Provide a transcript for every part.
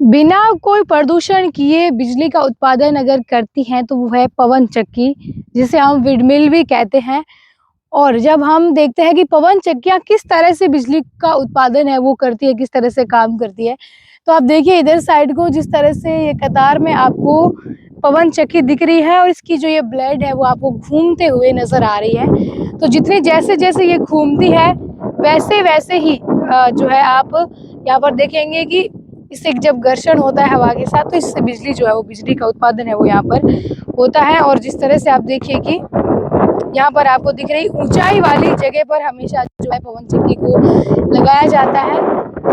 बिना कोई प्रदूषण किए बिजली का उत्पादन अगर करती हैं तो वो है पवन चक्की, जिसे हम विंडमिल भी कहते हैं। और जब हम देखते हैं कि पवन चक्कियाँ किस तरह से बिजली का उत्पादन है वो करती है, किस तरह से काम करती है, तो आप देखिए इधर साइड को जिस तरह से ये कतार में आपको पवन चक्की दिख रही है और इसकी जो ये ब्लेड है वो आपको घूमते हुए नज़र आ रही है। तो जितनी जैसे-जैसे ये घूमती है वैसे-वैसे ही जो है आप यहाँ पर देखेंगे कि इससे जब घर्षण होता है हवा के साथ तो इससे बिजली जो है वो बिजली का उत्पादन है वो यहाँ पर होता है। और जिस तरह से आप देखिए कि यहाँ पर आपको दिख रही ऊंचाई वाली जगह पर हमेशा जो है पवन चक्की को लगाया जाता है।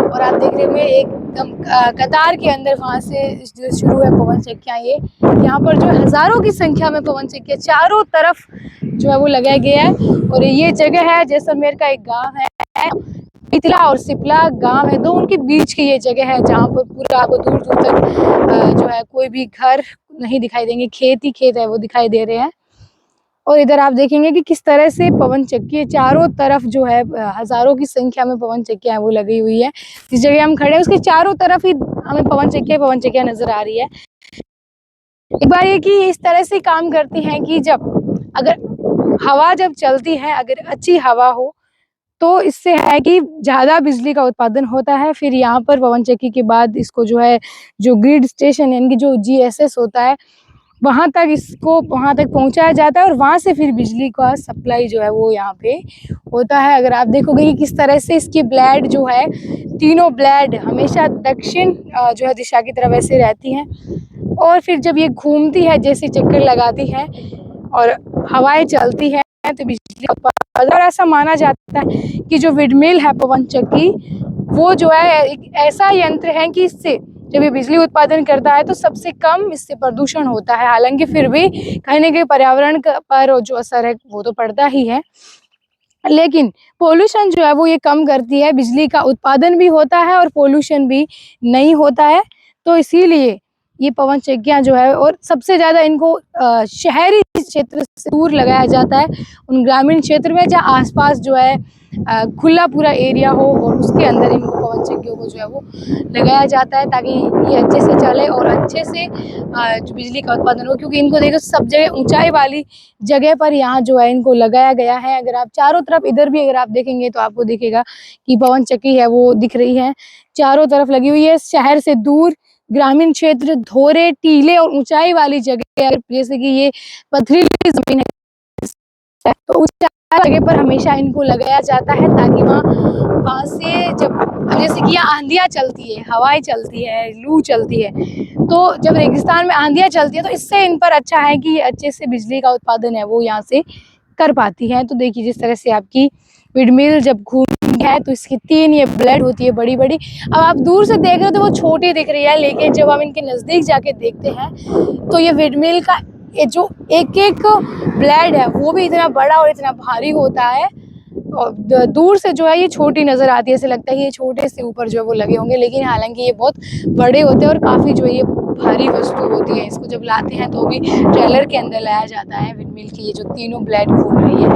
और आप देख रहे होंगे एकदम कतार के अंदर वहाँ से जो शुरू है पवन चक्कियाँ, ये यहाँ पर जो हज़ारों की संख्या में पवन चक्कियाँ चारों तरफ जो है वो लगाया गया है। और ये जगह है जैसलमेर का एक गाँव है, पितला और सिपला गांव है, दो उनके बीच की ये जगह है जहाँ पर पूरा आपको दूर दूर तक जो है कोई भी घर नहीं दिखाई देंगे, खेत ही खेत है वो दिखाई दे रहे हैं। और इधर आप देखेंगे कि किस तरह से पवन चक्की चारों तरफ जो है हजारों की संख्या में पवन चक्कियां वो लगी हुई है। जिस जगह हम खड़े हैं उसके चारों तरफ ही हमें पवन चक्कियां नजर आ रही है। एक बार ये कि इस तरह से काम करती हैं कि जब अगर हवा जब चलती है, अगर अच्छी हवा हो तो इससे है कि ज़्यादा बिजली का उत्पादन होता है। फिर यहाँ पर पवन चक्की के बाद इसको जो है जो ग्रिड स्टेशन यानी कि जो जीएसएस होता है वहाँ तक इसको वहाँ तक पहुँचाया जाता है और वहाँ से फिर बिजली का सप्लाई जो है वो यहाँ पे होता है। अगर आप देखोगे कि किस तरह से इसकी ब्लेड जो है, तीनों ब्लेड हमेशा दक्षिण जो है दिशा की तरफ ऐसे रहती हैं। और फिर जब ये घूमती है, जैसे चक्कर लगाती है और हवाएं चलती है तो बिजली का उत्पादन। और ऐसा माना जाता है कि जो विंडमिल है पवन चक्की वो जो है एक ऐसा यंत्र है कि इससे जब ये बिजली उत्पादन करता है तो सबसे कम इससे प्रदूषण होता है। हालांकि फिर भी कहीं ना कहीं पर्यावरण पर जो असर है वो तो पड़ता ही है, लेकिन पोल्यूशन जो है वो ये कम करती है। बिजली का उत्पादन भी होता है और पोल्यूशन भी नहीं होता है। तो इसीलिए ये पवन चक्कियाँ जो है, और सबसे ज़्यादा इनको शहरी क्षेत्र से दूर लगाया जाता है, उन ग्रामीण क्षेत्र में जहाँ आसपास जो है खुला पूरा एरिया हो और उसके अंदर इनको पवन चक्कियों को जो है वो लगाया जाता है ताकि ये अच्छे से चले और अच्छे से जो बिजली का उत्पादन हो। क्योंकि इनको देखो सब जगह ऊंचाई वाली जगह पर यहाँ जो है इनको लगाया गया है। अगर आप चारों तरफ इधर भी अगर आप देखेंगे तो आपको दिखेगा कि पवन चक्की है वो दिख रही है, चारों तरफ लगी हुई है। शहर से दूर ग्रामीण क्षेत्र, धोरे टीले और ऊंचाई वाली जगह, जैसे कि ये पथरीली जमीन है तो ऊंचाई जगह पर हमेशा इनको लगाया जाता है ताकि वहाँ से जब जैसे कि यहाँ आंधियाँ चलती है, हवाएं चलती है, लू चलती है, तो जब रेगिस्तान में आंधियाँ चलती है तो इससे इन पर अच्छा है कि अच्छे से बिजली का उत्पादन है वो यहाँ से कर पाती है। तो देखिए जिस तरह से आपकी विंडमिल जब घूमती है तो इसकी 3 ये ब्लेड होती है बड़ी बड़ी। अब आप दूर से देख रहे हो तो वो छोटी दिख रही है, लेकिन जब हम इनके नज़दीक जाके देखते हैं तो ये विंडमिल का ये जो एक एक ब्लेड है वो भी इतना बड़ा और इतना भारी होता है। और दूर से जो है ये छोटी नज़र आती है, ऐसे लगता है कि ये छोटे से ऊपर जो है वो लगे होंगे, लेकिन हालांकि ये बहुत बड़े होते हैं और काफ़ी जो है ये भारी वस्तु होती है। इसको जब लाते हैं तो भी ट्रेलर के अंदर लाया जाता है विंडमिल की ये जो तीनों ब्लेड घूम रही है।